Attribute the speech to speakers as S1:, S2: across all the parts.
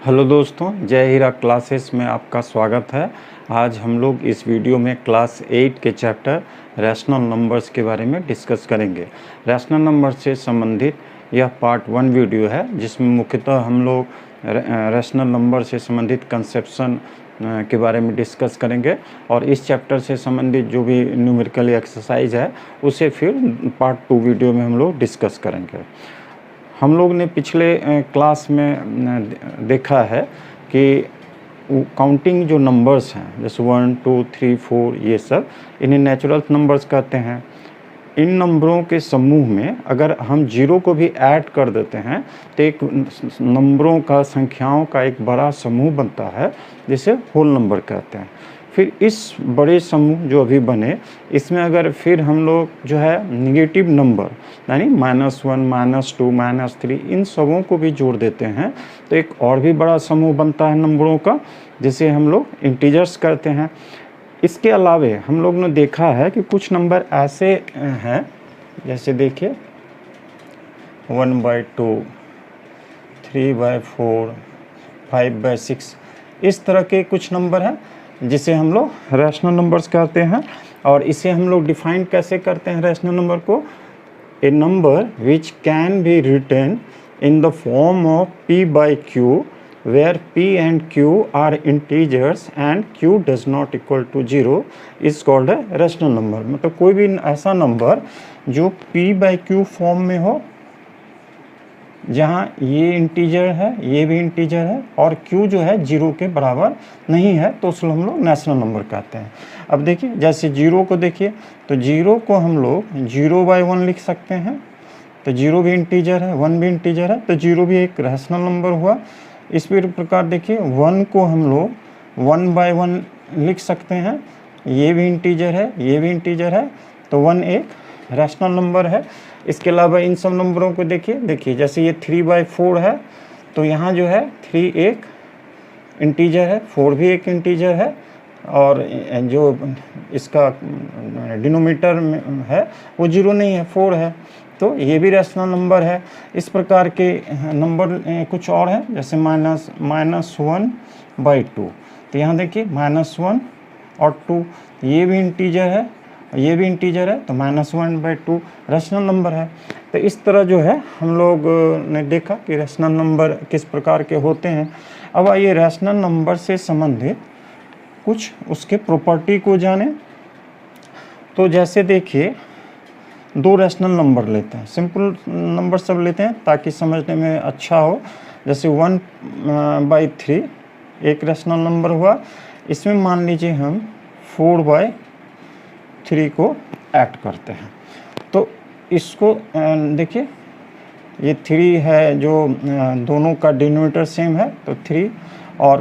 S1: Hello दोस्तों, जय हीरा classes में आपका स्वागत है। आज हम लोग इस वीडियो में क्लास 8 के चैप्टर रैशनल नंबर्स के बारे में डिस्कस करेंगे। रैशनल नंबर से संबंधित यह पार्ट 1 वीडियो है, जिसमें मुख्यतः हम लोग रैशनल नंबर से संबंधित कंसेप्शन के बारे में डिस्कस करेंगे और इस चैप्टर से संबंधित जो भी न्यूमेरिकल एक्सरसाइज है उसे फिर पार्ट 2 वीडियो में हम लोग डिस्कस करेंगे। हम लोग ने पिछले क्लास में देखा है कि काउंटिंग जो नंबर्स हैं, जैसे 1 2 3 4, ये सब इन्हें नेचुरल नंबर्स कहते हैं। इन नंबरों के समूह में अगर हम जीरो को भी ऐड कर देते हैं तो एक नंबरों का, संख्याओं का एक बड़ा समूह बनता है, जिसे होल नंबर कहते हैं। फिर इस बड़े समूह जो अभी बने, इसमें अगर फिर हम लोग जो है निगेटिव नंबर यानी -1 -2 -3 इन सबों को भी जोड़ देते हैं तो एक और भी बड़ा समूह बनता है नंबरों का, जिसे हम लोग इंटीजर्स कहते हैं। इसके अलावे हम लोग ने देखा है कि कुछ नंबर ऐसे हैं, जैसे देखिए 1/2, 3/4, 5/6, इस तरह के कुछ नंबर हैं जिसे हम लोग रैशनल नंबर्स कहते हैं। और इसे हम लोग डिफाइन कैसे करते हैं रैशनल नंबर को? A number which can be written in the form of p/q where p and q are integers and q does not equal to 0 is called a rational number। मतलब कोई भी ऐसा number जो p/q form में हो, जहाँ ये integer है, ये भी इंटीजर है और q जो है 0 के बराबर नहीं है, तो उसको हम लोग नेचुरल नंबर कहते हैं। अब देखिए, जैसे 0 को देखिए, तो 0 को हम लोग 0/1 लिख सकते हैं, तो 0 भी इंटीजर है, 1 भी इंटीजर है, तो 0 भी एक रैशनल नंबर हुआ। इस प्रकार देखिए 1 को हम लोग 1/1 लिख सकते हैं, ये भी इंटीजर है, ये भी इंटीजर है, तो 1 एक रैशनल नंबर है। इसके अलावा इन सब नंबरों को देखिए जैसे ये 3/4 है, तो यहाँ जो है 3 एक इंटीजर है, 4 भी एक इंटीजर है, और जो इसका डिनोमिनेटर है वो 0 नहीं है, 4 है, तो ये भी रैशनल नंबर है। इस प्रकार के नंबर कुछ और हैं, जैसे -1/2, तो यहाँ देखिए -1 और 2, ये भी इंटीजर है, ये भी इंटीजर है, तो -1/2 रैशनल नंबर है। तो इस तरह जो है हम लोग ने देखा कि रैशनल नंबर किस प्रकार के होते हैं। अब आइए रैशनल नंबर से संबंधित कुछ उसके प्रॉपर्टी को जाने। तो जैसे देखिए, दो रैशनल नंबर लेते हैं, सिंपल नंबर सब लेते हैं ताकि समझने में अच्छा हो। जैसे 1/3 एक रैशनल नंबर हुआ, इसमें मान लीजिए हम 4/3 को ऐड करते हैं, तो इसको देखिए ये 3 है, जो दोनों का डिनोमिनेटर सेम है, तो 3 और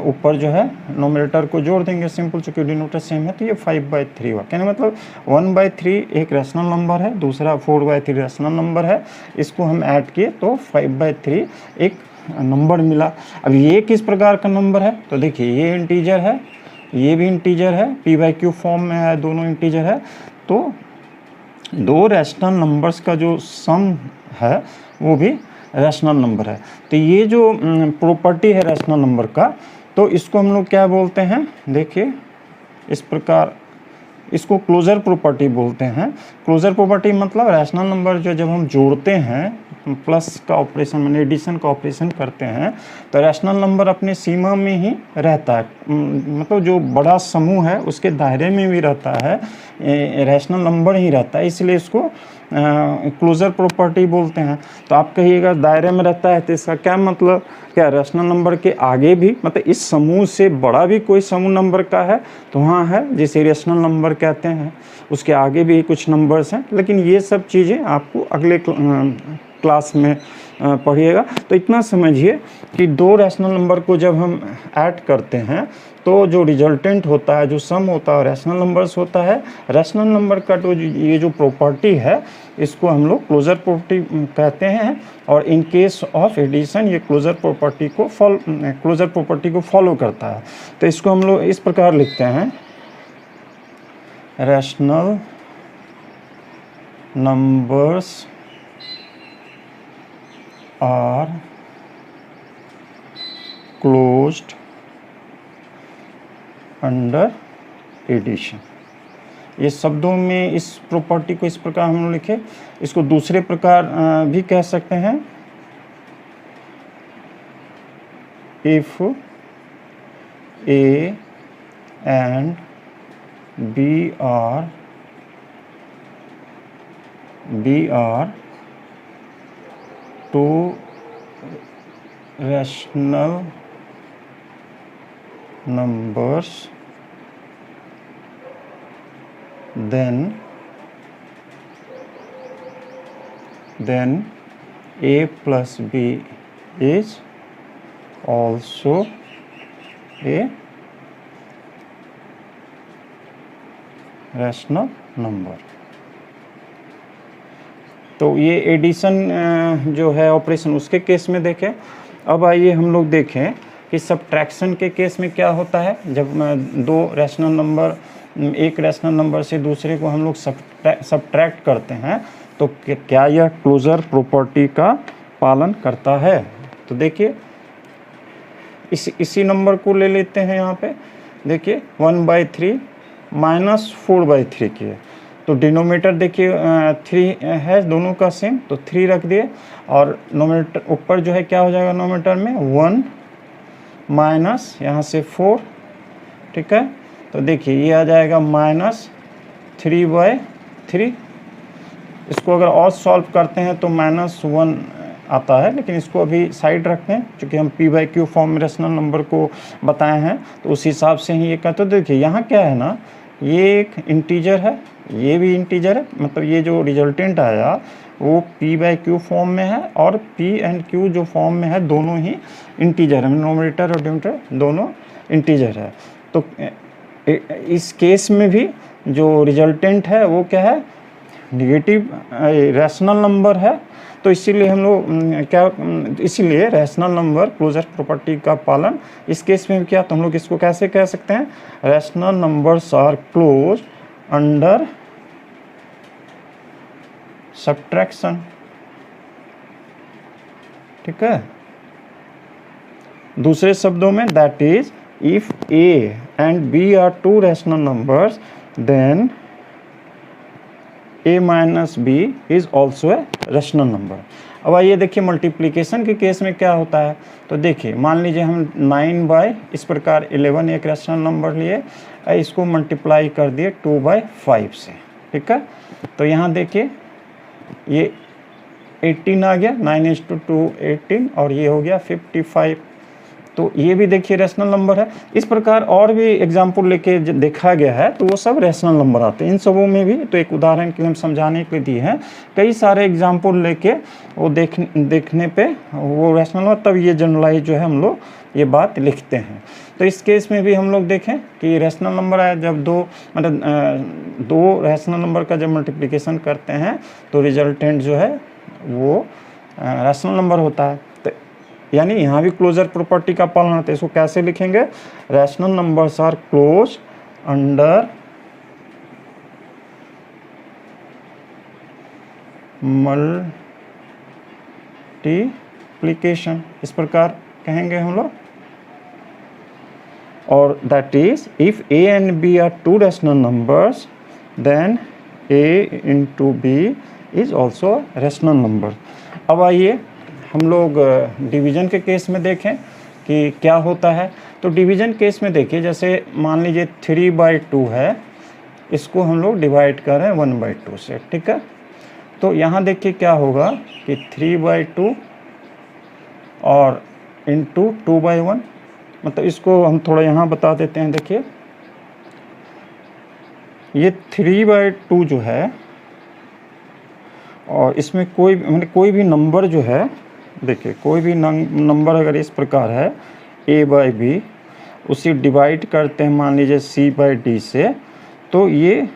S1: ऊपर जो है नोमिनेटर को जोड़ देंगे सिंपल, चूँकि डिनोमिनेटर सेम है, तो ये 5/3 हुआ। कहने मतलब 1/3 एक रैशनल नंबर है, दूसरा 4/3 रैशनल नंबर है, इसको हम ऐड किए तो 5/3 एक नंबर मिला। अब ये किस प्रकार का नंबर है? तो देखिए ये इंटीजर है, ये भी इंटीजर है, p/q फॉर्म में है, दोनों इंटीजर है, तो दो रैशनल नंबर्स का जो सम है वो भी रैशनल नंबर है। तो ये जो प्रॉपर्टी है रैशनल नंबर का, तो इसको हम लोग क्या बोलते हैं? देखिए इस प्रकार, इसको क्लोजर प्रॉपर्टी बोलते हैं। क्लोजर प्रॉपर्टी मतलब रैशनल नंबर जो जब हम जोड़ते हैं, प्लस का ऑपरेशन माने एडिशन का ऑपरेशन करते हैं, तो रैशनल नंबर अपने सीमा में ही रहता है, मतलब जो बड़ा समूह है उसके दायरे में भी रहता है, रैशनल नंबर ही रहता है, इसलिए इसको क्लोजर प्रॉपर्टी बोलते हैं। तो आप कहिएगा दायरे में रहता है, तो इसका क्या मतलब? क्या रैशनल नंबर के आगे भी, मतलब इस समूह से बड़ा भी कोई समूह नंबर का है तो वहाँ है, जिसे रैशनल नंबर कहते हैं, उसके आगे भी कुछ नंबर्स हैं, लेकिन ये सब चीज़ें आपको अगले क्लास में पढ़िएगा। तो इतना समझिए कि दो रैशनल नंबर को जब हम ऐड करते हैं तो जो रिजल्टेंट होता है, जो सम होता है, रैशनल नंबर्स होता है। रैशनल नंबर का तो ये जो प्रॉपर्टी है, इसको हम लोग क्लोजर प्रॉपर्टी कहते हैं, और इन केस ऑफ एडिशन ये क्लोजर प्रॉपर्टी को फॉलो करता है। तो इसको हम लोग इस प्रकार लिखते हैं, rational numbers are closed under addition. ये शब्दों में इस प्रॉपर्टी को इस प्रकार हम लोग लिखे, इसको दूसरे प्रकार भी कह सकते हैं, if A and B are two rational numbers, then a plus b is also a rational number। तो ये एडिशन जो है ऑपरेशन उसके केस में देखें। अब आइए हम लोग देखें कि सब्ट्रैक्शन के केस में क्या होता है। जब दो रैशनल नंबर, एक रैशनल नंबर से दूसरे को हम लोग सब्ट्रैक्ट करते हैं तो क्या यह क्लोजर प्रॉपर्टी का पालन करता है। तो देखिए इसी नंबर को ले लेते हैं। यहाँ पे देखिए 1/3 माइनस 4/3 की है, तो डिनोमिनेटर देखिए 3 है दोनों का सेम, तो 3 रख दिए और नोमिनेटर ऊपर जो है क्या हो जाएगा नोमिनेटर में 1 माइनस यहाँ से 4, ठीक है। तो देखिए ये आ जाएगा -3/3। इसको अगर और सॉल्व करते हैं तो -1 आता है, लेकिन इसको अभी साइड रखते हैं क्योंकि हम p/q फॉर्म में रैशनल नंबर को बताए हैं, तो उस हिसाब से ही ये कहते। तो देखिए यहाँ क्या है ना, ये एक इंटीजर है, ये भी इंटीजर है, मतलब ये जो रिजल्टेंट आया वो p/q फॉर्म में है और p एंड q जो फॉर्म में है दोनों ही इंटीजर है, नोमिनेटर और डिनोमिनेटर दोनों इंटीजर है। तो इस केस में भी जो रिजल्टेंट है वो क्या है, नेगेटिव रैशनल नंबर है। तो इसीलिए हम लोग इसीलिए रैशनल नंबर क्लोजर प्रॉपर्टी का पालन इस केस में किया। तो हम लोग इसको कैसे कह सकते हैं, rational numbers are close under subtraction, ठीक है। दूसरे शब्दों में that is if a and b are two rational numbers then a minus b is also a rational number। अब आइए देखिए मल्टीप्लिकेशन के केस में क्या होता है। तो देखिए मान लीजिए हम 9 इस प्रकार 11 एक रैशनल नंबर लिए, इसको मल्टीप्लाई कर दिए 2/5 से, ठीक है। तो यहाँ देखिए ये 18 आ गया, 9:2 18, और ये हो गया 55। तो ये भी देखिए रैशनल नंबर है। इस प्रकार और भी एग्जाम्पल लेके देखा गया है तो वो सब रैशनल नंबर आते हैं। इन सबों में भी तो एक उदाहरण के लिए हम समझाने के लिए दिए हैं, कई सारे एग्जाम्पल लेके वो देखने पे वो रैशनल नंबर, तब ये जनरलाइज जो है हम लोग ये बात लिखते हैं। तो इस केस में भी हम लोग देखें कि रैशनल नंबर आया, जब दो रैशनल नंबर का जब मल्टीप्लिकेशन करते हैं तो रिजल्टेंट जो है वो रैशनल नंबर होता है। तो यानी यहाँ भी क्लोजर प्रॉपर्टी का पालन होता है। इसको कैसे लिखेंगे, rational numbers are close under multiplication, इस प्रकार कहेंगे हम लोग। और that is if a and b are two rational numbers then a into b is also a rational number। अब आइए हम लोग डिवीजन के केस में देखें कि क्या होता है। तो डिवीजन केस में देखिए, जैसे मान लीजिए 3/2 है, इसको हम लोग डिवाइड कर रहे हैं 1/2 से, ठीक है। तो यहाँ देखिए क्या होगा कि 3/2 और इंटू 2/1, मतलब इसको हम थोड़ा यहाँ बता देते हैं। देखिए ये 3/2 जो है और इसमें कोई भी नंबर जो है, देखिए कोई भी नंबर अगर इस प्रकार है a/b, उसी डिवाइड करते हैं मान लीजिए c/d से, तो ये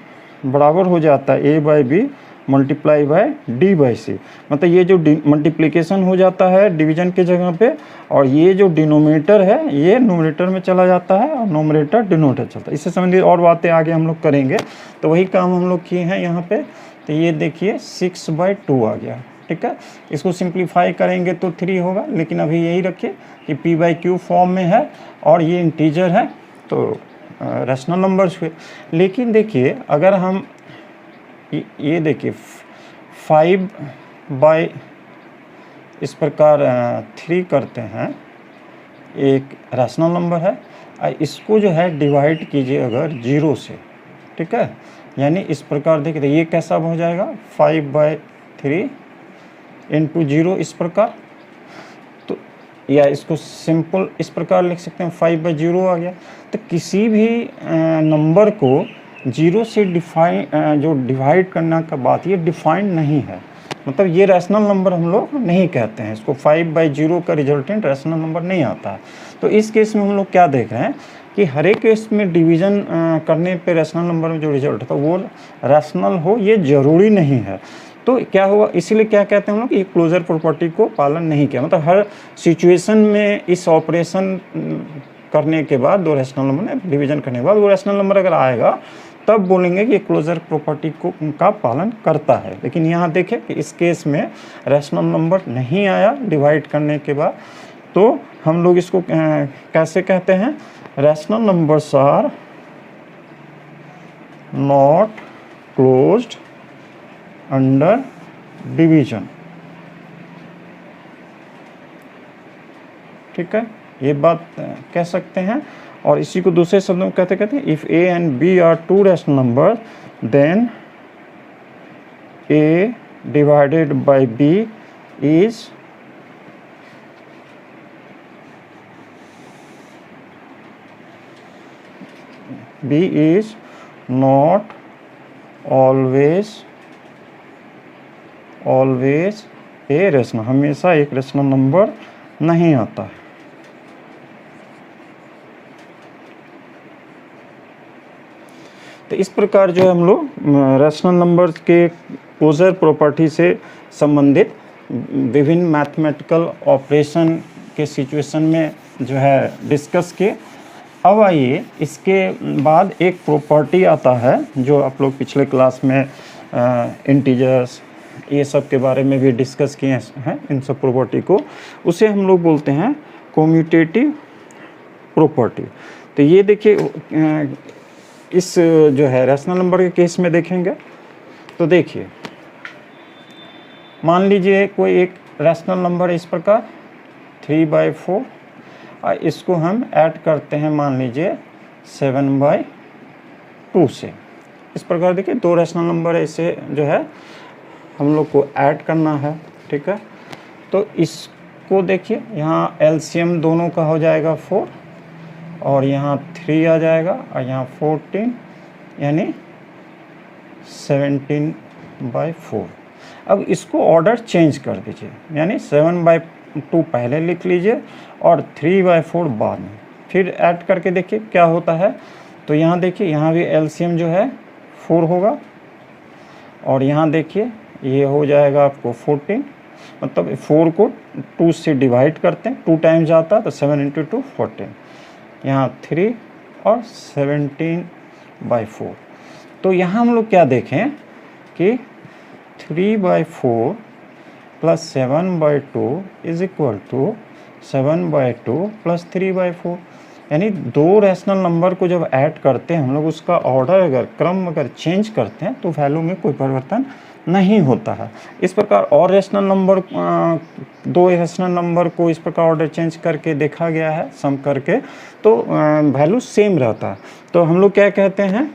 S1: बराबर हो जाता है a/b मल्टीप्लाई बाय d/c। मतलब ये जो मल्टीप्लिकेशन हो जाता है डिवीजन के जगह पे, और ये जो डिनोमिनेटर है ये नोमिनेटर में चला जाता है और नोमिनेटर डिनोमिनेटर चलता है। इससे संबंधित और बातें आगे हम लोग करेंगे। तो वही काम हम लोग किए हैं यहाँ पे। तो ये देखिए 6/2 आ गया, ठीक है। इसको सिंप्लीफाई करेंगे तो 3 होगा, लेकिन अभी यही रखिए कि p/q फॉर्म में है और ये इंटीजर है तो रैशनल नंबर्स हुए। लेकिन देखिए अगर हम ये देखिए 5/, इस प्रकार 3 करते हैं, एक रैशनल नंबर है, इसको जो है डिवाइड कीजिए अगर 0 से, ठीक है, यानी इस प्रकार देखिए ये कैसा हो जाएगा 5/3 इंटू 0 इस प्रकार। तो या इसको सिंपल इस प्रकार लिख सकते हैं 5/0 आ गया। तो किसी भी नंबर को 0 से जो डिवाइड करने का बात, ये डिफाइंड नहीं है, मतलब ये रैशनल नंबर हम लोग नहीं कहते हैं इसको। 5/0 का रिजल्टेंट रैशनल नंबर नहीं आता है। तो इस केस में हम लोग क्या देख रहे हैं कि हर एक केस में डिवीज़न करने पे रैशनल नंबर में जो रिजल्ट होता है वो रैशनल हो, ये ज़रूरी नहीं है। तो क्या हुआ, इसीलिए क्या कहते हैं हम लोग कि क्लोजर प्रॉपर्टी को पालन नहीं किया, मतलब हर सिचुएशन में इस ऑपरेशन करने के बाद दो रैशनल नंबर में डिवीजन करने के बाद वो रैशनल नंबर अगर आएगा तब बोलेंगे कि क्लोजर प्रॉपर्टी का पालन करता है। लेकिन यहाँ देखें कि इस केस में रैशनल नंबर नहीं आया डिवाइड करने के बाद, तो हम लोग इसको कैसे कहते हैं, rational numbers are not closed under division. ठीक है, ये बात कह सकते हैं। और इसी को दूसरे शब्दों में कहते हैं if a and B are two rational number then a divided by b is not always a rational, हमेशा एक रैशनल नंबर नहीं आता है। तो इस प्रकार जो है हम लोग रैशनल नंबर के क्लोजर प्रॉपर्टी से संबंधित विभिन्न मैथमेटिकल ऑपरेशन के सिचुएशन में जो है डिस्कस किए। अब आइए इसके बाद एक प्रॉपर्टी आता है जो आप लोग पिछले क्लास में इंटीजर्स ये सब के बारे में भी डिस्कस किए हैं, इन सब प्रॉपर्टी को, उसे हम लोग बोलते हैं कम्यूटेटिव प्रॉपर्टी। तो ये देखिए इस जो है रैशनल नंबर के केस में देखेंगे तो देखिए मान लीजिए कोई एक रैशनल नंबर इस प्रकार 3/4 और इसको हम ऐड करते हैं मान लीजिए 7/2 से। इस प्रकार देखिए दो रैशनल नंबर है, इसे जो है हम लोग को ऐड करना है। ठीक है, तो इसको देखिए यहाँ एलसीएम दोनों का हो जाएगा 4 और यहाँ 3 आ जाएगा और यहाँ 14 यानी 17/4। अब इसको ऑर्डर चेंज कर दीजिए, यानी 7/2 पहले लिख लीजिए और 3/4 बाद में, फिर ऐड करके देखिए क्या होता है। तो यहाँ देखिए यहाँ भी एलसीएम जो है 4 होगा और यहाँ देखिए ये हो जाएगा आपको 14, मतलब 4 को 2 से डिवाइड करते हैं, 2 टाइम्स आता है तो 7 × 2 14, यहाँ 3 और 17/4। तो यहाँ हम लोग क्या देखें कि 3/4 + 7/2 इज इक्वल टू 7/2 + 3/4, यानी दो रैशनल नंबर को जब ऐड करते हैं हम लोग उसका ऑर्डर अगर क्रम अगर चेंज करते हैं तो वैल्यू में कोई परिवर्तन नहीं होता है। इस प्रकार और रैशनल नंबर दो रैशनल नंबर को इस प्रकार ऑर्डर चेंज करके देखा गया है सम करके, तो वैल्यू सेम रहता है। तो हम लोग क्या कहते हैं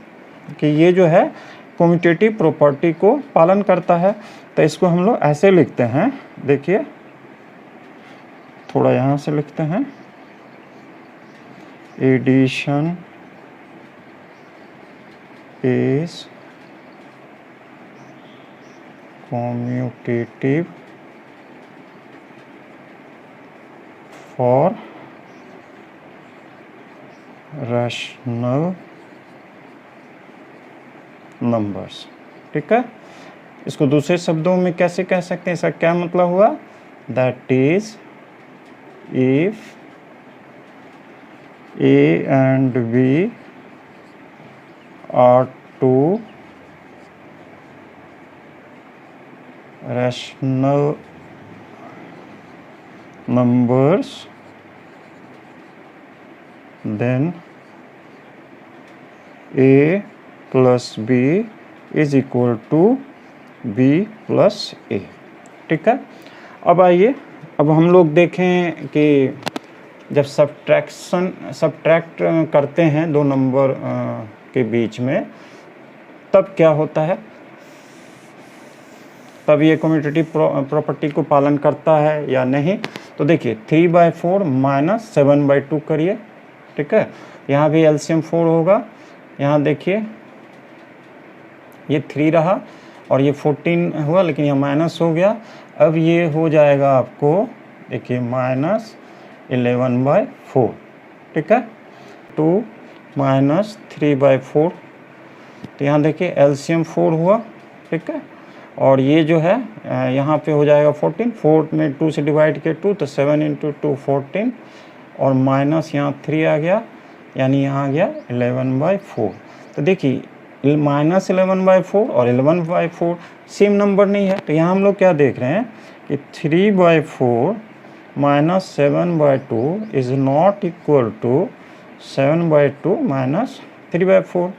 S1: कि ये जो है कम्यूटेटिव प्रॉपर्टी को पालन करता है। तो इसको हम लोग ऐसे लिखते हैं, देखिए थोड़ा यहाँ से लिखते हैं, addition is commutative for rational numbers। ठीक है, इसको दूसरे शब्दों में कैसे कह सकते हैं, इसका क्या मतलब हुआ, that is if A and B are two rational numbers, then a plus b is equal to b plus a। ठीक है, अब आइए, अब हम लोग देखें कि जब सब्ट्रैक्ट करते हैं दो नंबर के बीच में, तब क्या होता है, तब ये कम्यूटेटिव प्रॉपर्टी को पालन करता है या नहीं। तो देखिए 3/4 माइनस 7/2 करिए। ठीक है, यहाँ भी एलसीएम 4 होगा। यहाँ देखिए ये 3 रहा और ये 14 हुआ, लेकिन यह माइनस हो गया। अब ये हो जाएगा आपको, देखिए माइनस 11/4। ठीक है, 2 माइनस 3/4, तो यहाँ देखिए एलसीएम 4 हुआ। ठीक है, और ये जो है यहाँ पे हो जाएगा 14, 4 में 2 से डिवाइड किया 2, तो 7 × 2 14, और माइनस यहाँ 3 आ गया, यानी यहाँ आ गया 11/4। तो देखिए माइनस 11/4 और 11/4 सेम नंबर नहीं है। तो यहाँ हम लोग क्या देख रहे हैं कि 3/4 minus 7/2 is not equal to 7/2 minus 3/4।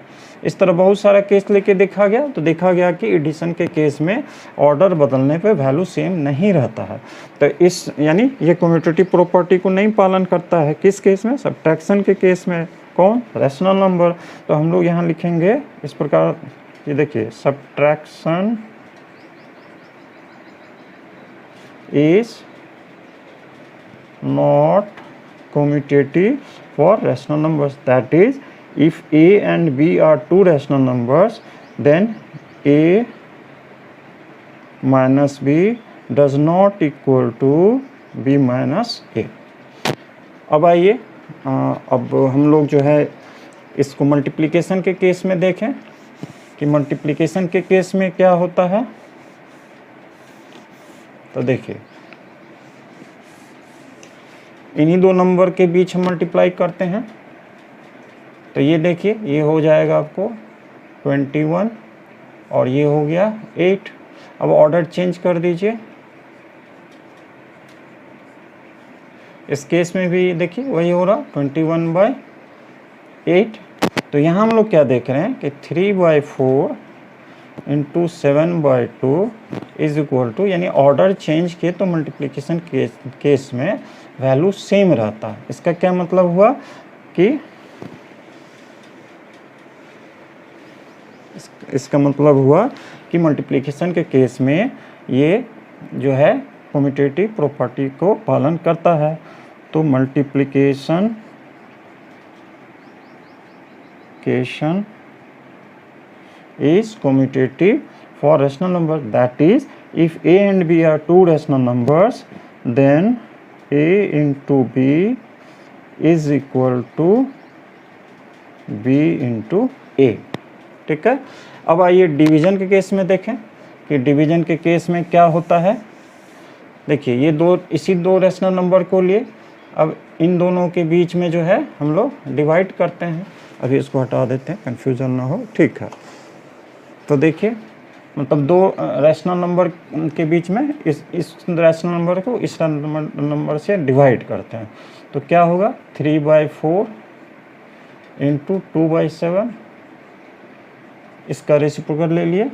S1: इस तरह बहुत सारा केस लेके देखा गया, तो देखा गया कि एडिशन के केस में ऑर्डर बदलने पे वैल्यू सेम नहीं रहता है। तो इस यानी ये कम्यूटेटिव प्रॉपर्टी को नहीं पालन करता है। किस केस में? सब्ट्रैक्शन के केस में। कौन? Rational number. तो हम लोग यहाँ लिखेंगे इस प्रकार, ये देखिए subtraction is not commutative for rational numbers, that is if a and b are two rational numbers, then a minus b does not equal to b minus a। अब आइए, अब हम लोग जो है इसको मल्टीप्लिकेशन के केस में देखें कि मल्टीप्लिकेशन के केस में क्या होता है। तो देखिए इन्हीं दो नंबर के बीच हम मल्टीप्लाई करते हैं, तो ये देखिए ये हो जाएगा आपको 21 और ये हो गया 8। अब ऑर्डर चेंज कर दीजिए। इस केस में भी देखिए वही हो रहा 21/8। तो यहाँ हम लोग क्या देख रहे हैं कि 3/4 × 7/2 इज इक्वल टू, यानी ऑर्डर चेंज किए तो मल्टीप्लिकेशन केस में वैल्यू सेम रहता है। इसका क्या मतलब हुआ कि इसका मतलब हुआ कि मल्टीप्लिकेशन के केस में ये जो है कम्यूटेटिव प्रॉपर्टी को पालन करता है। तो multiplication is commutative for rational numbers, that is if a and b are two rational numbers, then a into b is equal to b into a। ठीक है, अब आइए डिवीजन के केस में देखें कि डिवीजन के केस में क्या होता है। देखिए ये इसी दो रेशनल नंबर को लिए, अब इन दोनों के बीच में जो है हम लोग डिवाइड करते हैं। अभी इसको हटा देते हैं, कंफ्यूजन ना हो। ठीक है, तो देखिए मतलब दो रैशनल नंबर के बीच में इस रैशनल नंबर को इस नंबर से डिवाइड करते हैं। तो क्या होगा 3/4 × 2/7, इसका रेसिप्रोकल ले लिए।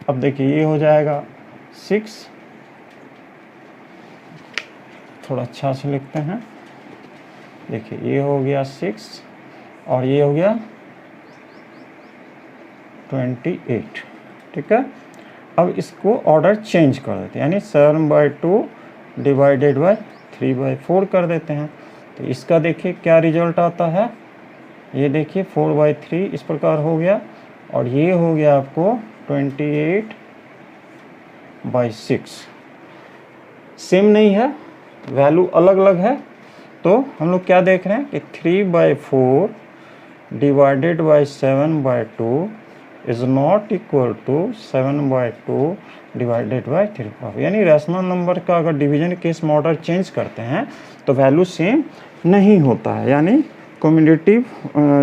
S1: अब देखिए ये हो जाएगा 6, थोड़ा अच्छा से लिखते हैं। देखिए ये हो गया 6 और ये हो गया 28। ठीक है, अब इसको ऑर्डर चेंज कर देते हैं, यानी 7/2 डिवाइडेड बाय 3/4 कर देते हैं। तो इसका देखिए क्या रिजल्ट आता है। ये देखिए 4/3 इस प्रकार हो गया, और ये हो गया आपको 28/6। सेम नहीं है, वैल्यू अलग अलग है। तो हम लोग क्या देख रहे हैं कि 3/4 divided by 7/2 is not equal to 7/2 divided by 3/4। यानी रैशनल नंबर का अगर डिवीजन केस में ऑर्डर चेंज करते हैं तो वैल्यू सेम नहीं होता है, यानी कम्यूटेटिव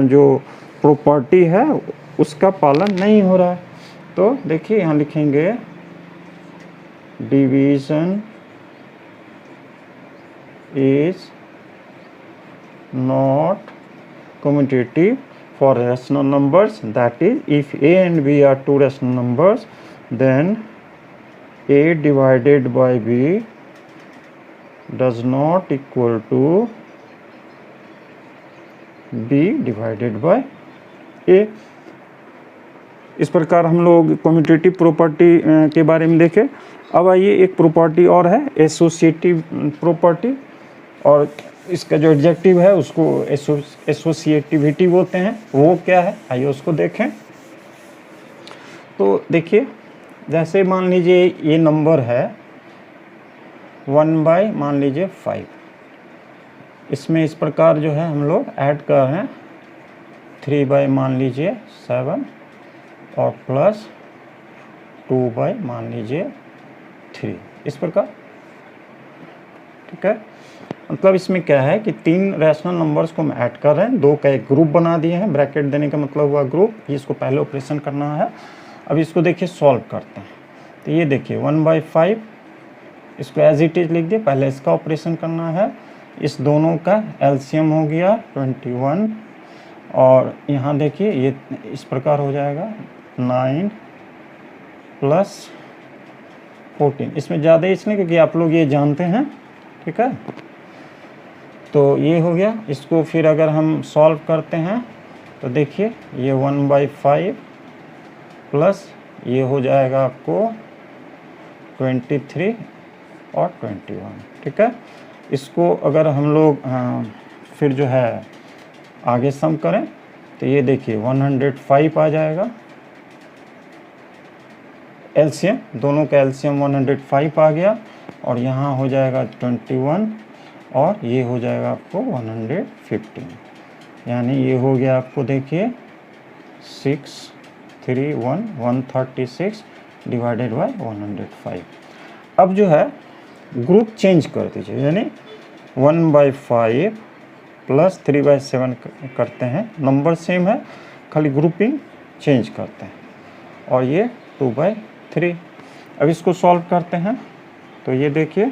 S1: जो प्रॉपर्टी है उसका पालन नहीं हो रहा है। तो देखिए यहाँ लिखेंगे division is not commutative for rational numbers, that is if a and b are two rational numbers, then a divided by b does not equal to b divided by a। इस प्रकार हम लोग कम्यूटेटिव प्रॉपर्टी के बारे में देखें। अब आइए एक प्रॉपर्टी और है एसोसिएटिव प्रॉपर्टी, और इसका जो एडजेक्टिव है उसको एसोसिएटिविटी बोलते हैं। वो क्या है आइए उसको देखें। तो देखिए जैसे मान लीजिए ये नंबर है 1 बाई मान लीजिए 5, इसमें इस प्रकार जो है हम लोग ऐड कर रहे हैं 3 बाई मान लीजिए 7 और प्लस 2 बाई मान लीजिए 3, इस प्रकार। ठीक है, मतलब इसमें क्या है कि तीन रैशनल नंबर्स को हम ऐड कर रहे हैं, दो का एक ग्रुप बना दिए हैं, ब्रैकेट देने का मतलब हुआ ग्रुप, ये इसको पहले ऑपरेशन करना है। अब इसको देखिए सॉल्व करते हैं। तो ये देखिए 1 बाई 5, इसको एज इट इज लिख दिए, पहले इसका ऑपरेशन करना है। इस दोनों का एलसीएम हो गया 21, और यहाँ देखिए ये इस प्रकार हो जाएगा 9 प्लस 14। इसमें ज़्यादा इसलिए क्योंकि आप लोग ये जानते हैं। ठीक है, तो ये हो गया। इसको फिर अगर हम सॉल्व करते हैं तो देखिए ये 1 बाई 5 प्लस ये हो जाएगा आपको 23 और 21। ठीक है, इसको अगर हम लोग फिर जो है आगे सम करें तो ये देखिए 105 आ जाएगा। एलसीएम, दोनों का एलसीएम 105 आ गया, और यहाँ हो जाएगा 21 और ये हो जाएगा आपको 115, यानी ये हो गया आपको देखिए 136 डिवाइडेड बाय 105। अब जो है ग्रुप चेंज कर दीजिए, यानी 1 बाई 5 प्लस 3 बाई 7 करते हैं, नंबर सेम है खाली ग्रुपिंग चेंज करते हैं, और ये 2 बाई 3। अब इसको सॉल्व करते हैं तो ये देखिए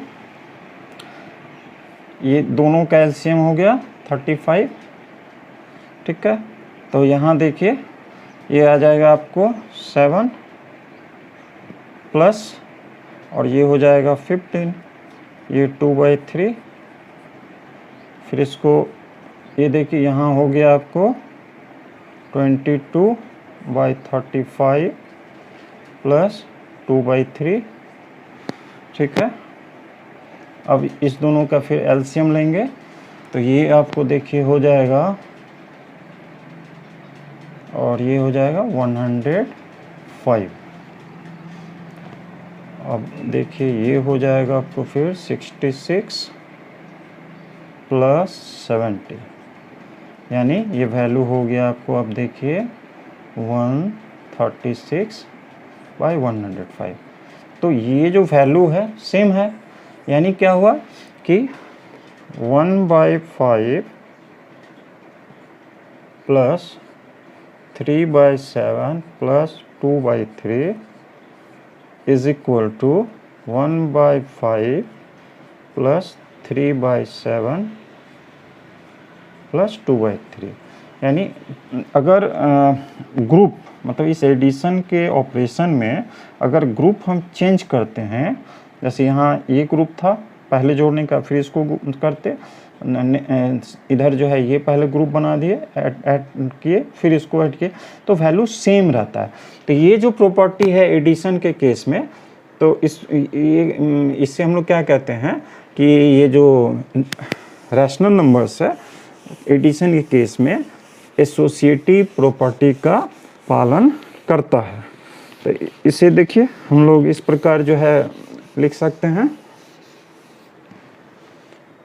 S1: ये दोनों का एलसीएम हो गया 35। ठीक है, तो यहाँ देखिए ये आ जाएगा आपको 7 प्लस और ये हो जाएगा 15, ये 2 बाई 3। फिर इसको ये देखिए यहाँ हो गया आपको 22 बाई 35 प्लस 2 बाई 3। ठीक है, अब इस दोनों का फिर एलसीएम लेंगे तो ये आपको देखिए हो जाएगा, और ये हो जाएगा 105। अब देखिए ये हो जाएगा आपको फिर 66 प्लस 70, यानी ये वैल्यू हो गया आपको, अब देखिए 136 बाई 105। तो ये जो वैल्यू है सेम है, यानी क्या हुआ कि 1 by 5 plus 3 by 7 plus 2 by 3 is equal to 1 by 5 plus 3 by 7 plus 2 by 3। यानी अगर ग्रुप मतलब इस एडिशन के ऑपरेशन में अगर ग्रुप हम चेंज करते हैं, जैसे यहाँ ये ग्रुप था पहले जोड़ने का, फिर इसको करते इधर जो है ये पहले ग्रुप बना दिए, ऐड किए, फिर इसको ऐड किए, तो वैल्यू सेम रहता है। तो ये जो प्रॉपर्टी है एडिशन के केस में, तो इससे हम लोग क्या कहते हैं कि ये जो रैशनल नंबर्स है एडिशन के केस में एसोसिएटिव प्रॉपर्टी का पालन करता है। तो इसे देखिए हम लोग इस प्रकार जो है लिख सकते हैं।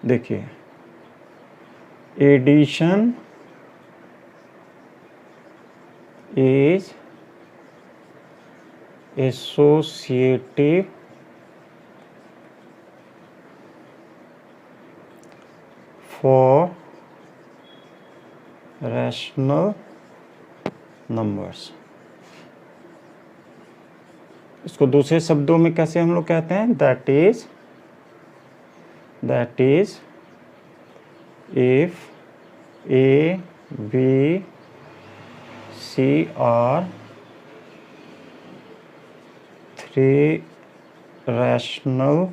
S1: देखिए addition is associative for rational numbers। इसको दूसरे शब्दों में कैसे हम लोग कहते हैं, that is if a B C are three rational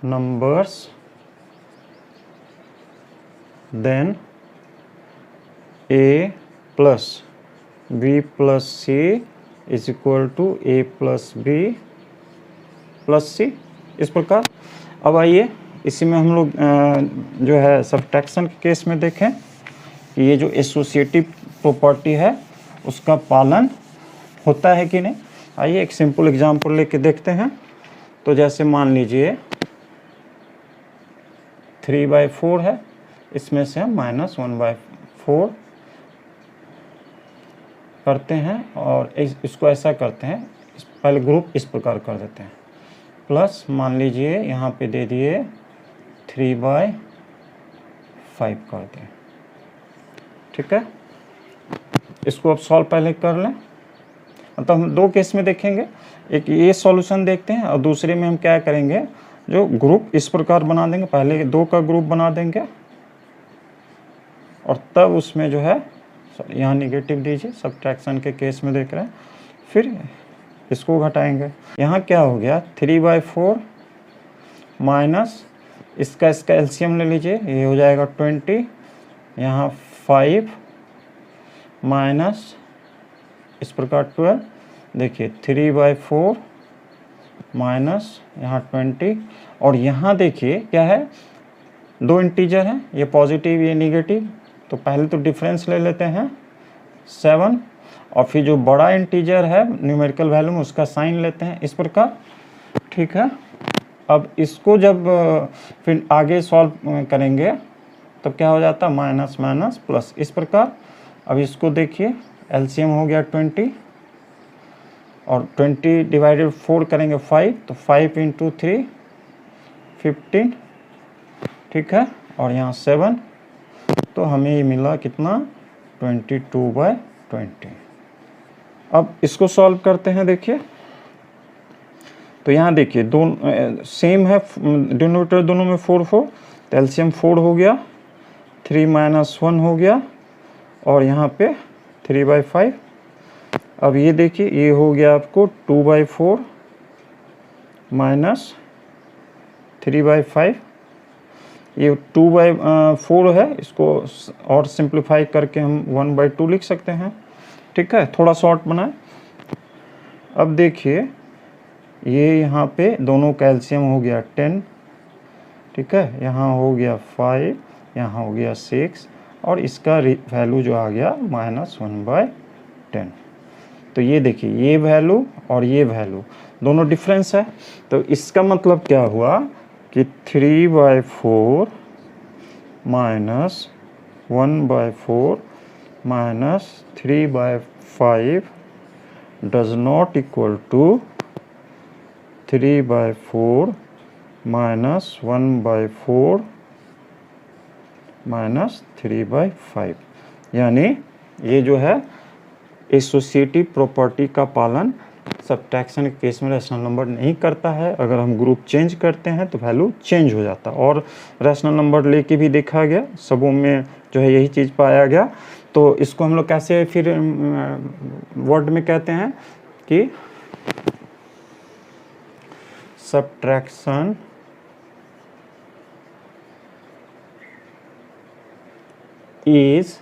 S1: numbers, then a plus b plus c is equal to a plus b plus c। इस प्रकार अब आइए इसी में हम लोग जो है सब्ट्रैक्शन के केस में देखें कि ये जो एसोसिएटिव प्रॉपर्टी है उसका पालन होता है कि नहीं। आइए एक सिंपल एग्जांपल लेके देखते हैं। तो जैसे मान लीजिए 3/4 है, इसमें से हम -1/4 करते हैं और इसको ऐसा करते हैं, पहले ग्रुप इस प्रकार कर देते हैं, प्लस मान लीजिए यहाँ पे दे दिए 3/5 कर दें। ठीक है, इसको अब सॉल्व पहले कर लें। मतलब हम दो केस में देखेंगे, एक ये सॉल्यूशन देखते हैं और दूसरे में हम क्या करेंगे, जो ग्रुप इस प्रकार बना देंगे, पहले 2 का ग्रुप बना देंगे और तब उसमें जो है यहाँ निगेटिव दीजिए, सब्ट्रैक्शन के केस में देख रहे हैं, फिर इसको घटाएंगे। यहाँ क्या हो गया 3/4 माइनस इसका एलसीएम ले लीजिए, ये हो जाएगा 20, यहाँ 5 माइनस इस प्रकार 12, देखिए 3/4 माइनस यहाँ 20 और यहाँ देखिए क्या है, 2 इंटीजर हैं, ये पॉजिटिव ये निगेटिव, तो पहले तो डिफरेंस ले लेते हैं 7 और फिर जो बड़ा इंटीजर है न्यूमेरिकल वैल्यू में उसका साइन लेते हैं इस प्रकार। ठीक है, अब इसको जब फिर आगे सॉल्व करेंगे तो क्या हो जाता है, माइनस माइनस प्लस इस प्रकार। अब इसको देखिए एलसीएम हो गया 20 और 20 डिवाइडेड 4 करेंगे 5, तो 5 × 3 15। ठीक है, और यहाँ 7, तो हमें ये मिला कितना 22/20। अब इसको सॉल्व करते हैं। देखिए तो यहाँ देखिए दोनों सेम है, डिनोमिनेटर दोनों में 4 4, तो एलसीएम 4 हो गया, 3 - 1 हो गया और यहाँ पे 3/5। अब ये देखिए ये हो गया आपको 2/4 माइनस 3/5, ये 2/4 है, इसको और सिंप्लीफाई करके हम 1/2 लिख सकते हैं। ठीक है, थोड़ा शॉर्ट बनाए। अब देखिए ये यहाँ पे दोनों का एलसीएम हो गया 10। ठीक है, यहाँ हो गया 5, यहाँ हो गया 6 और इसका वैल्यू जो आ गया -1/10। तो ये देखिए ये वैल्यू और ये वैल्यू दोनों डिफरेंस है, तो इसका मतलब क्या हुआ कि 3/4 - 1/4 - 3/5 does not equal to 3/4 - 1/4 - 3/5। यानी ये जो है एसोसिएटिव प्रॉपर्टी का पालन सब्ट्रैक्शन के केस में रैशनल नंबर नहीं करता है। अगर हम ग्रुप चेंज करते हैं तो वैल्यू चेंज हो जाता है, और रैशनल नंबर लेके भी देखा गया, सबों में जो है यही चीज़ पाया गया। तो इसको हम लोग कैसे फिर वर्ड में कहते हैं कि subtraction is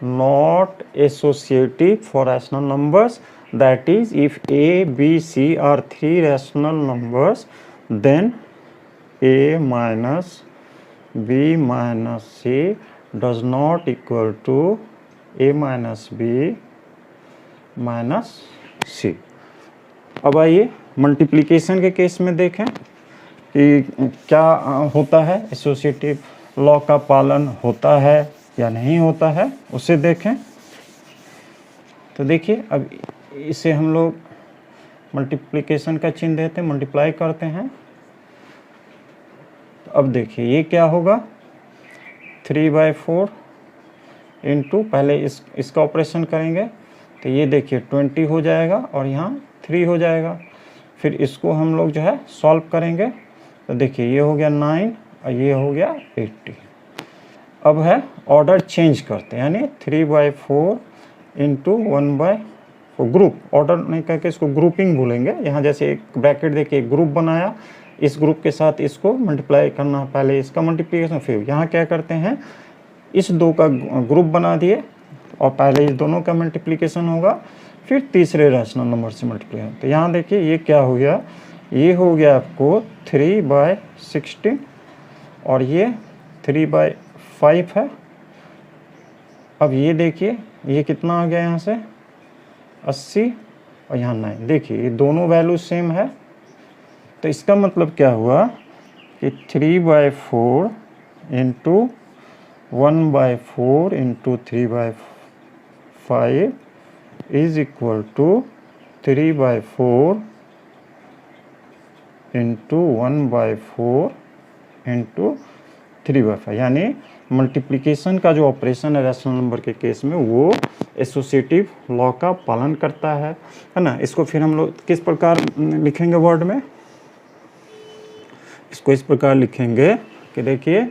S1: not associative for rational numbers, that is if a b c are 3 rational numbers then a minus b minus c does not equal to a minus b minus c। अब आइए multiplication के case में देखें कि क्या होता है, associative law का पालन होता है या नहीं होता है, उसे देखें। तो देखिए अब इसे हम लोग मल्टीप्लिकेशन का चिन्ह देते हैं, मल्टीप्लाई करते हैं। तो अब देखिए ये क्या होगा 3/4 इंटू, पहले इसका ऑपरेशन करेंगे तो ये देखिए 20 हो जाएगा और यहाँ 3 हो जाएगा। फिर इसको हम लोग जो है सॉल्व करेंगे तो देखिए ये हो गया 9 और ये हो गया 80। अब है ऑर्डर चेंज करते हैं, यानी 3/4 इंटू 1/4 ग्रुप, ऑर्डर नहीं करके इसको ग्रुपिंग बोलेंगे। यहाँ जैसे एक ब्रैकेट देखिए एक ग्रुप बनाया, इस ग्रुप के साथ इसको मल्टीप्लाई करना, पहले इसका मल्टीप्लिकेशन, फिर यहाँ क्या करते हैं इस दो का ग्रुप बना दिए और पहले इस दोनों का मल्टीप्लिकेशन होगा, फिर तीसरे रैशनल नंबर से मल्टीप्लिकेशन। तो यहाँ देखिए ये क्या हो गया, ये हो गया आपको 3/16 और ये 3/5 है। अब ये देखिए ये कितना आ गया यहाँ से 80 और यहाँ 9। देखिए ये दोनों वैल्यू सेम है, तो इसका मतलब क्या हुआ कि 3/4 into 1/4 into 3/5 is equal to 3/4 into 1/4 into 3/5, यानी मल्टीप्लिकेशन का जो ऑपरेशन है रैशनल नंबर के केस में वो एसोसिएटिव लॉ का पालन करता है ना। इसको फिर हम लोग किस प्रकार लिखेंगे वर्ड में, इसको इस प्रकार लिखेंगे कि देखिए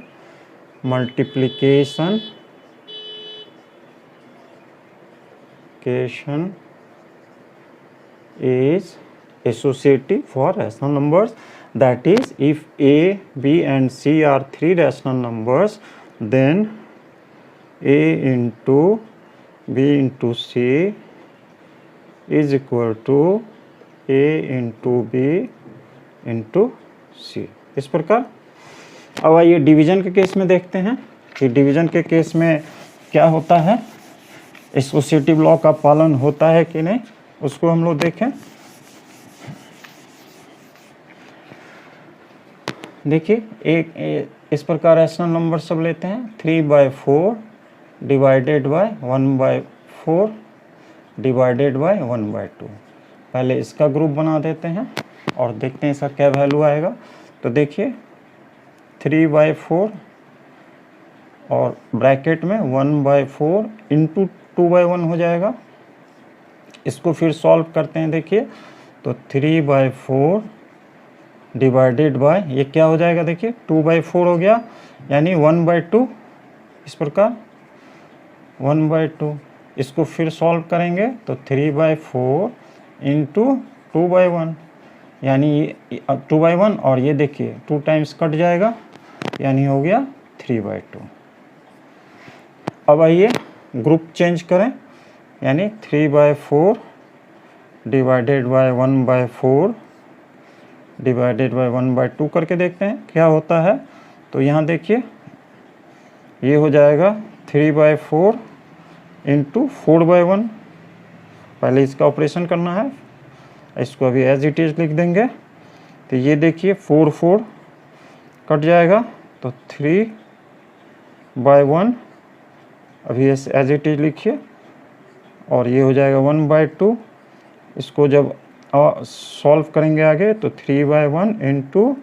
S1: multiplication is associative for rational numbers, that is if A, B and C are three rational numbers, then A into B into C is equal to A into B into C। इस प्रकार। अब आइए division के case में देखते हैं कि division के केस में क्या होता है, एसोसिएटिव लॉ का पालन होता है कि नहीं, उसको हम लोग देखें। देखिए एक इस प्रकार रैशनल नंबर सब लेते हैं 3/4 डिवाइडेड बाय 1/4 डिवाइडेड बाय 1/2। पहले इसका ग्रुप बना देते हैं और देखते हैं इसका क्या वैल्यू आएगा। तो देखिए 3/4 और ब्रैकेट में 1/4 इंटू 2/1 हो जाएगा। इसको फिर सॉल्व करते हैं, देखिए तो 3/4 डिवाइडेड बाय ये क्या हो जाएगा, देखिए 2/4 हो गया, यानी 1/2। इस प्रकार 1/2। इसको फिर सॉल्व करेंगे तो 3/4 इंटू 2/1, यानी 2/1 और ये देखिए 2 टाइम्स कट जाएगा, यानी हो गया 3/2। अब आइए ग्रुप चेंज करें, यानी 3/4 डिवाइडेड बाय 1/4 डिवाइडेड बाय 1/2 करके देखते हैं क्या होता है। तो यहाँ देखिए ये हो जाएगा 3/4 इंटू 4/1। पहले इसका ऑपरेशन करना है, इसको अभी एज इट इज लिख देंगे। तो ये देखिए 4 कट जाएगा तो 3/1 अभी एज इट इज लिखिए और ये हो जाएगा 1/2। इसको जब सॉल्व करेंगे आगे तो 3/1 इंटू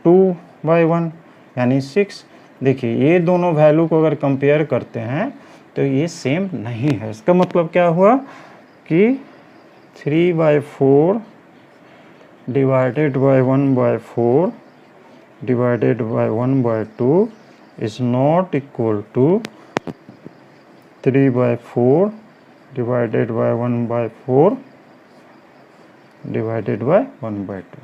S1: 2/1 यानी 6। देखिए ये दोनों वैल्यू को अगर कंपेयर करते हैं तो ये सेम नहीं है। इसका मतलब क्या हुआ कि 3/4 divided bye 1/4 divided by 1/2 is not equal to 3/4 divided bye 1/4 divided by 1/2।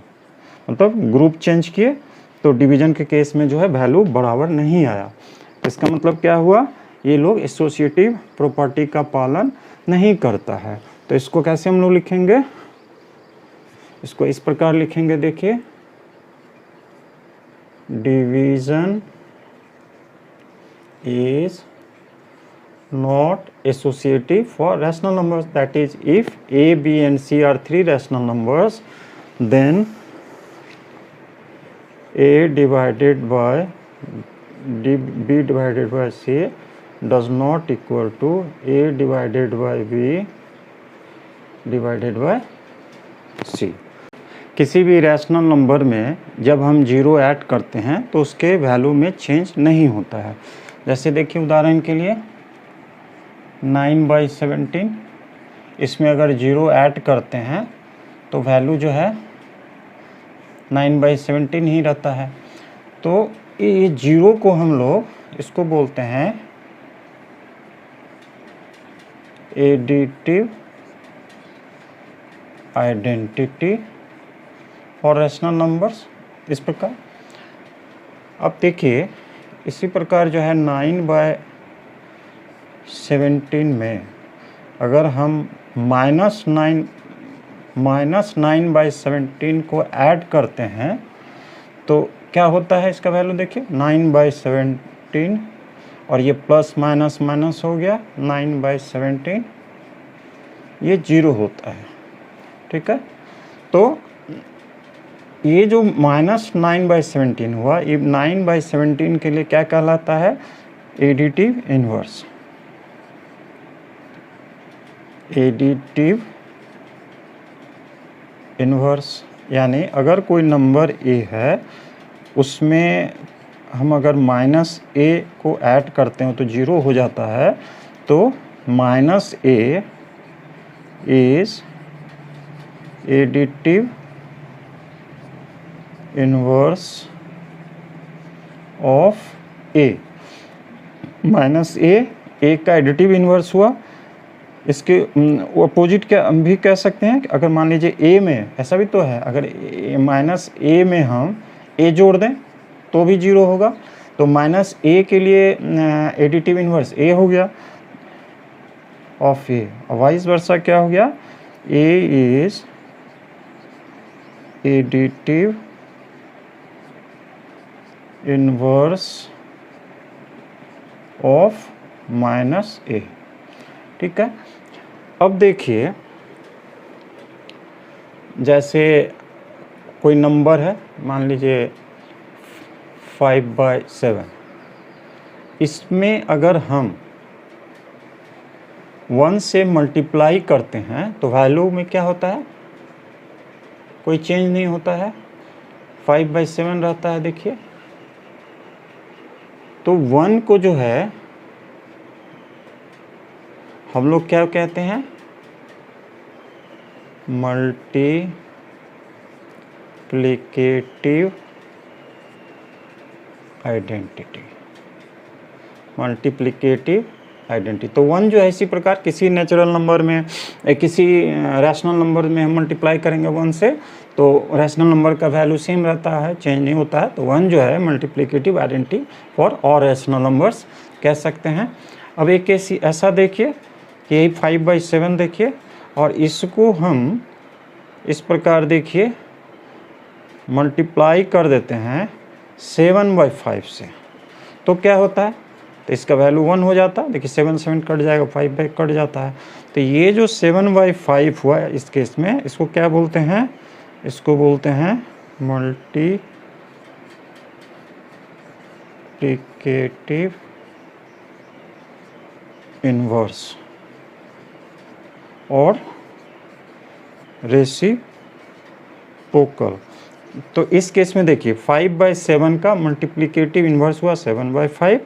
S1: मतलब ग्रुप चेंज किए तो डिवीजन के केस में जो है वैल्यू बराबर नहीं आया। इसका मतलब क्या हुआ, ये लोग एसोसिएटिव प्रॉपर्टी का पालन नहीं करता है। तो इसको कैसे हम लोग लिखेंगे, इसको इस प्रकार लिखेंगे, देखिए division is not associative for rational numbers, that is if A, B and C are three rational numbers, then A divided by B divided by C does not equal to A divided by B divided by C। किसी भी rational number में जब हम 0 add करते हैं तो उसके value में चेंज नहीं होता है। जैसे देखिए उदाहरण के लिए 9/17, इसमें अगर 0 ऐड करते हैं तो वैल्यू जो है 9/17 ही रहता है। तो ये 0 को हम लोग इसको बोलते हैं additive identity for rational numbers, इस प्रकार। अब देखिए इसी प्रकार जो है 9/17 में अगर हम -9/17 को ऐड करते हैं तो क्या होता है इसका वैल्यू देखिए 9/17, और ये प्लस माइनस माइनस हो गया 9/17, ये 0 होता है। ठीक है, तो ये जो -9/17 हुआ, ये 9/17 के लिए क्या कहलाता है? Additive inverse. एडिटिव इन्वर्स यानी अगर कोई नंबर a है उसमें हम अगर -a को ऐड करते हैं तो 0 हो जाता है, तो -a is additive inverse of a। -a का एडिटिव इन्वर्स हुआ। इसके अपोजिट क्या भी कह सकते हैं, अगर मान लीजिए a में ऐसा भी तो है, अगर -a में हम a जोड़ दें तो भी 0 होगा, तो -a के लिए एडिटिव इन्वर्स a हो गया ऑफ a, वाइस वर्सा क्या हो गया? a is additive inverse of -a। ठीक है, अब देखिए जैसे कोई नंबर है, मान लीजिए 5/7, इसमें अगर हम 1 से मल्टीप्लाई करते हैं तो वैल्यू में क्या होता है? कोई चेंज नहीं होता है, 5/7 रहता है। देखिए तो 1 को जो है हम लोग क्या कहते हैं? Multiplicative identity. मल्टीप्लिकेटिव आइडेंटिटी, तो 1 जो है इसी प्रकार किसी नेचुरल नंबर में, किसी रैशनल नंबर में हम मल्टीप्लाई करेंगे 1 से, तो रैशनल नंबर का वैल्यू सेम रहता है, चेंज नहीं होता है। तो 1 जो है multiplicative identity for all rational numbers कह सकते हैं। अब एक ऐसा देखिए कि यही 5/7 देखिए, और इसको हम इस प्रकार देखिए मल्टीप्लाई कर देते हैं 7/5 से, तो क्या होता है? तो इसका वैल्यू 1 हो जाता है। देखिए 7 कट जाएगा, 5 कट जाता है। तो ये जो 7/5 हुआ इस केस में, इसको क्या बोलते हैं? इसको बोलते हैं मल्टीप्लिकेटिव इन्वर्स और रेसिप्रोकल। तो इस केस में देखिए 5/7 का मल्टीप्लिकेटिव इन्वर्स हुआ 7/5,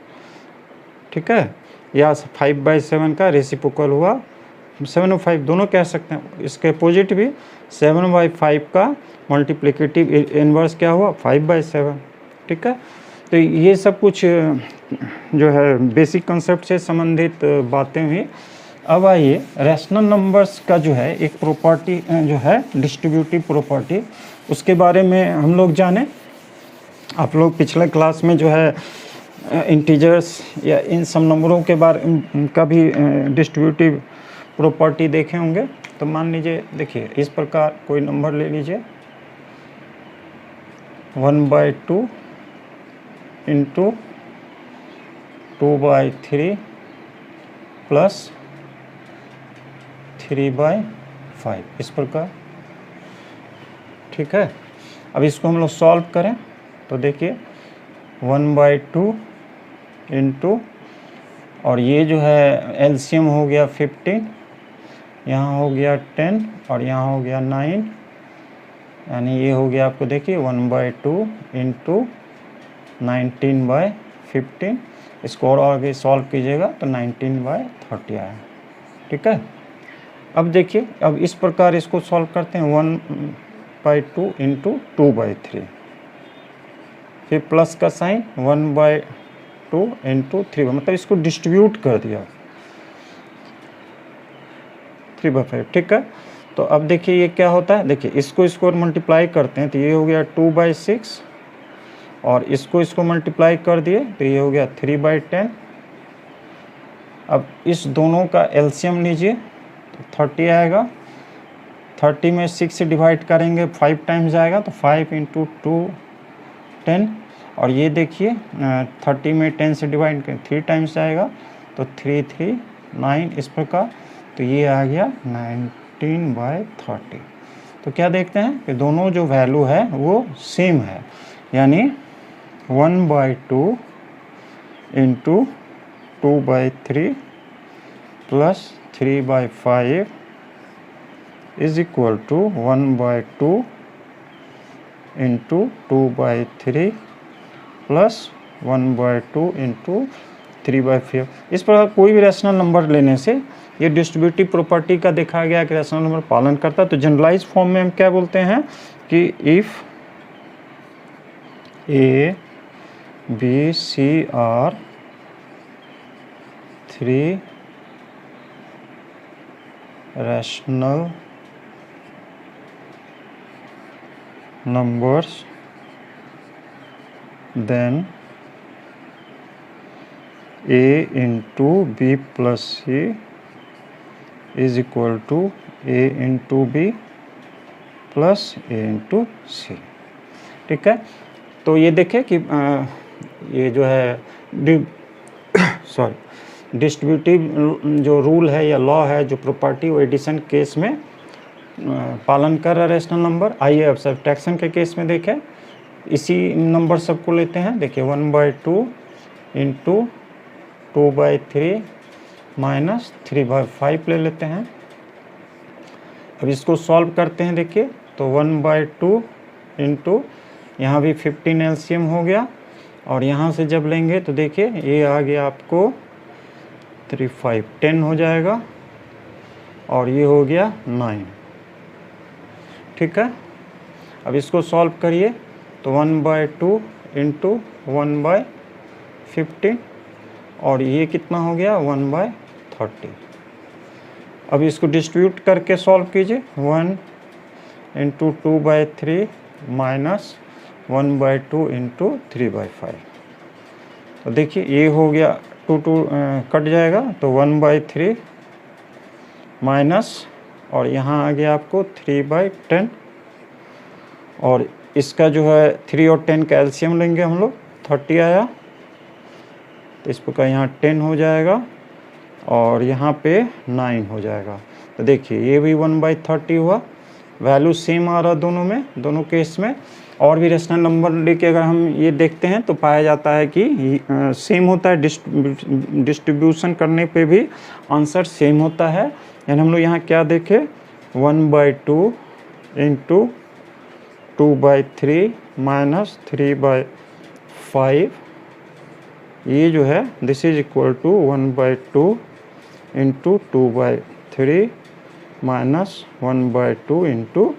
S1: ठीक है, या 5/7 का रेसिप्रोकल हुआ 7/5, दोनों कह सकते हैं। इसके अपोजिट भी 7/5 का मल्टीप्लिकेटिव इन्वर्स क्या हुआ? 5/7। ठीक है, तो ये सब कुछ जो है बेसिक कंसेप्ट से संबंधित बातें हुई। अब आइए रैशनल नंबर्स का जो है एक प्रॉपर्टी जो है डिस्ट्रीब्यूटिव प्रॉपर्टी, उसके बारे में हम लोग जाने। आप लोग पिछले क्लास में जो है इंटीजर्स या इन सब नंबरों के बारे का भी डिस्ट्रीब्यूटिव प्रॉपर्टी देखे होंगे। तो मान लीजिए देखिए इस प्रकार कोई नंबर ले लीजिए 1/2 इंटू 2/3 प्लस 3/5, इस प्रकार। ठीक है, अब इसको हम लोग सॉल्व करें तो देखिए 1/2 इंटू, और ये जो है एलसीएम हो गया 15, यहाँ हो गया 10 और यहाँ हो गया 9, यानी ये हो गया आपको देखिए 1/2 इंटू 19/15, इसको और आगे सॉल्व कीजिएगा तो 19/30 आया। ठीक है, अब देखिए, अब इस प्रकार इसको सॉल्व करते हैं 1/2 इंटू 2/3, फिर प्लस का साइन 1/2 इंटू 3, मतलब इसको डिस्ट्रीब्यूट कर दिया 3/5। ठीक है, तो अब देखिए ये क्या होता है, देखिए इसको मल्टीप्लाई करते हैं तो ये हो गया 2/6, और इसको मल्टीप्लाई कर दिए तो ये हो गया 3/10। अब इस दोनों का एलसीएम लीजिए तो 30 आएगा, 30 में 6 से डिवाइड करेंगे 5 टाइम्स आएगा तो 5 इंटू 2 10, और ये देखिए 30 में 10 से डिवाइड करें 3 टाइम्स आएगा तो 3 3 9 इस प्रकार, तो ये आ गया 19/30। तो क्या देखते हैं कि दोनों जो वैल्यू है वो सेम है, यानी 1/2 into 2/3 plus 3/5 is equal to 1/2 into 2/3 plus 1/2 into 3/5। इस प्रकार कोई भी रैशनल नंबर लेने से ये डिस्ट्रीब्यूटिव प्रॉपर्टी का देखा गया कि रैशनल नंबर पालन करता है। तो जनरलाइज फॉर्म में हम क्या बोलते हैं कि if A, B, C are 3 rational numbers, then A into B plus C is equal to A into B plus A into C। ठीक है, तो ये देखें कि ये जो है डिस्ट्रीब्यूटिव जो रूल है या लॉ है, जो प्रॉपर्टी वो एडिशन केस में पालन कर रहा है रैशनल नंबर। आइए अब सब्ट्रैक्शन के केस में देखें, इसी नंबर सबको लेते हैं। देखिए 1/2 इंटू 2/3 माइनस 3/5 ले लेते हैं। अब इसको सॉल्व करते हैं। देखिए तो 1/2 इंटू यहाँ भी 15 एलसीएम हो गया, और यहाँ से जब लेंगे तो देखिए ये आ गया आपको 3 5 10 हो जाएगा, और ये हो गया 9। ठीक है, अब इसको सॉल्व करिए तो 1/2 इंटू 1/15, और ये कितना हो गया 1/30। अब इसको डिस्ट्रीब्यूट करके सॉल्व कीजिए, 1 इंटू 2/3 माइनस 1/2 इंटू 3/5। तो देखिए ये हो गया 2 2 कट जाएगा तो 1/3 माइनस, और यहाँ आ गया आपको 3/10, और इसका जो है 3 और 10 का एलसीएम लेंगे हम लोग, 30 आया, तो इस प्रकार यहाँ 10 हो जाएगा और यहाँ पे 9 हो जाएगा। तो देखिए ये भी 1/30 हुआ, वैल्यू सेम आ रहा दोनों में, दोनों केस में। और भी रैशनल नंबर लेके अगर हम ये देखते हैं तो पाया जाता है कि सेम होता है, डिस्ट्रीब्यूशन करने पे भी आंसर सेम होता है। यानी हम लोग यहाँ क्या देखें, 1/2 इंटू 2/3 माइनस 3/5, ये जो है this is equal to 1/2 into 2/3 minus 1/2 into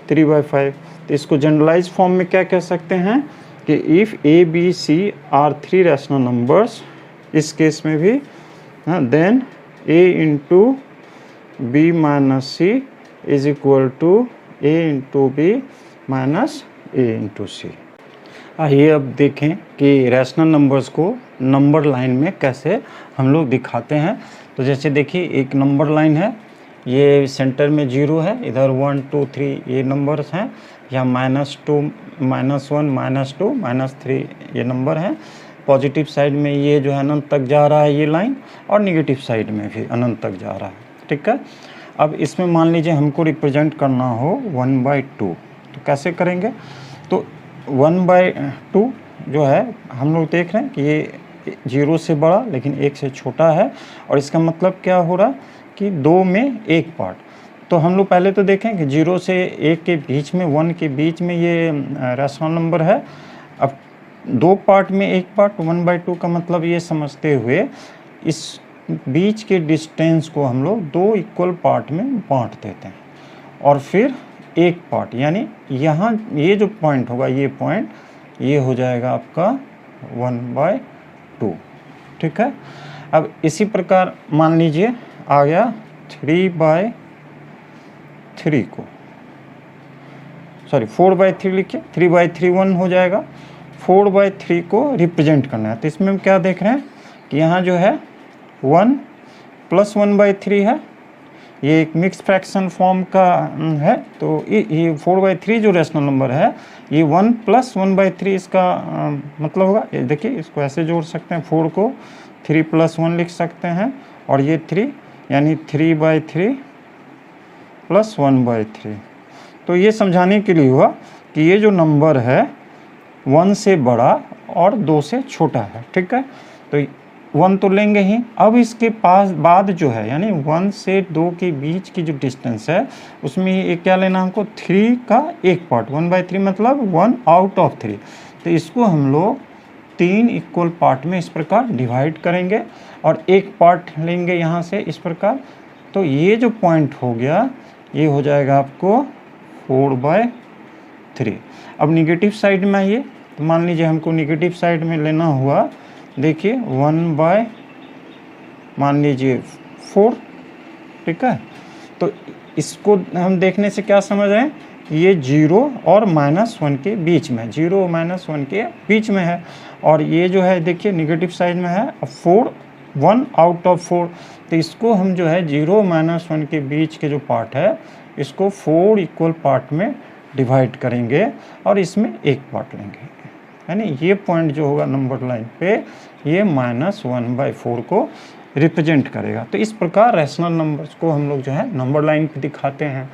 S1: 3/5। तो इसको जनरलाइज फॉर्म में क्या कह सकते हैं कि if A B C are 3 rational numbers, इस केस में भी then A into B minus C is equal to A into B minus A into C. आइए अब देखें कि रैशनल नंबर्स को नंबर लाइन में कैसे हम लोग दिखाते हैं। तो जैसे देखिए एक नंबर लाइन है, ये सेंटर में 0 है, इधर 1 2 3 ये नंबर्स हैं, या -2 -1 -2 -3 ये नंबर हैं। पॉजिटिव साइड में ये जो है अनंत तक जा रहा है ये लाइन, और निगेटिव साइड में भी अनंत तक जा रहा है। ठीक है, अब इसमें मान लीजिए हमको रिप्रेजेंट करना हो 1/2, तो कैसे करेंगे। तो 1/2 जो है हम लोग देख रहे हैं कि ये 0 से बड़ा लेकिन 1 से छोटा है, और इसका मतलब क्या हो रहा है कि 2 में 1 पार्ट। तो हम लोग पहले तो देखें कि 0 से 1 के बीच में, 1 के बीच में ये रैशनल नंबर है। अब दो पार्ट में एक पार्ट 1/2 का मतलब ये समझते हुए इस बीच के डिस्टेंस को हम लोग दो इक्वल पार्ट में बांट देते हैं और फिर एक पार्ट, यानी यहाँ ये जो पॉइंट होगा, ये पॉइंट ये हो जाएगा आपका 1/2। ठीक है। अब इसी प्रकार मान लीजिए आ गया 3/3 को, सॉरी 4/3 लिखिए, 3/3 1 हो जाएगा। 4/3 को रिप्रेजेंट करना है, तो इसमें हम क्या देख रहे हैं कि यहाँ जो है 1 + 1/3 है, ये एक मिक्स फ्रैक्शन फॉर्म का है। तो ये 4/3 जो रेशनल नंबर है, ये 1 + 1/3 इसका मतलब होगा। ये देखिए, इसको ऐसे जोड़ सकते हैं, 4 को 3 + 1 लिख सकते हैं और ये 3, यानी 3/3 + 1/3। तो ये समझाने के लिए हुआ कि ये जो नंबर है 1 से बड़ा और 2 से छोटा है। ठीक है, तो 1 तो लेंगे ही। अब इसके पास बाद जो है, यानी 1 से 2 के बीच की जो डिस्टेंस है, उसमें एक क्या लेना हमको, 3 का एक पार्ट, 1/3 मतलब 1 आउट ऑफ 3। तो इसको हम लोग 3 इक्वल पार्ट में इस प्रकार डिवाइड करेंगे और एक पार्ट लेंगे यहाँ से इस प्रकार। तो ये जो पॉइंट हो गया, ये हो जाएगा आपको 4/3। अब निगेटिव साइड में आइए, तो मान लीजिए हमको निगेटिव साइड में लेना हुआ, देखिए 1 मान लीजिए 4। ठीक है, तो इसको हम देखने से क्या समझ रहे हैं, ये 0 और -1 के बीच में, 0 और -1 के बीच में है। और ये जो है देखिए निगेटिव साइड में है 4, 1 आउट ऑफ 4। तो इसको हम जो है 0 -1 के बीच के जो पार्ट है, इसको 4 इक्वल पार्ट में डिवाइड करेंगे और इसमें एक पार्ट लेंगे, यानी ये पॉइंट जो होगा नंबर लाइन पे, ये -1/4 को रिप्रेजेंट करेगा। तो इस प्रकार रैशनल नंबर्स को हम लोग जो है नंबर लाइन पे दिखाते हैं।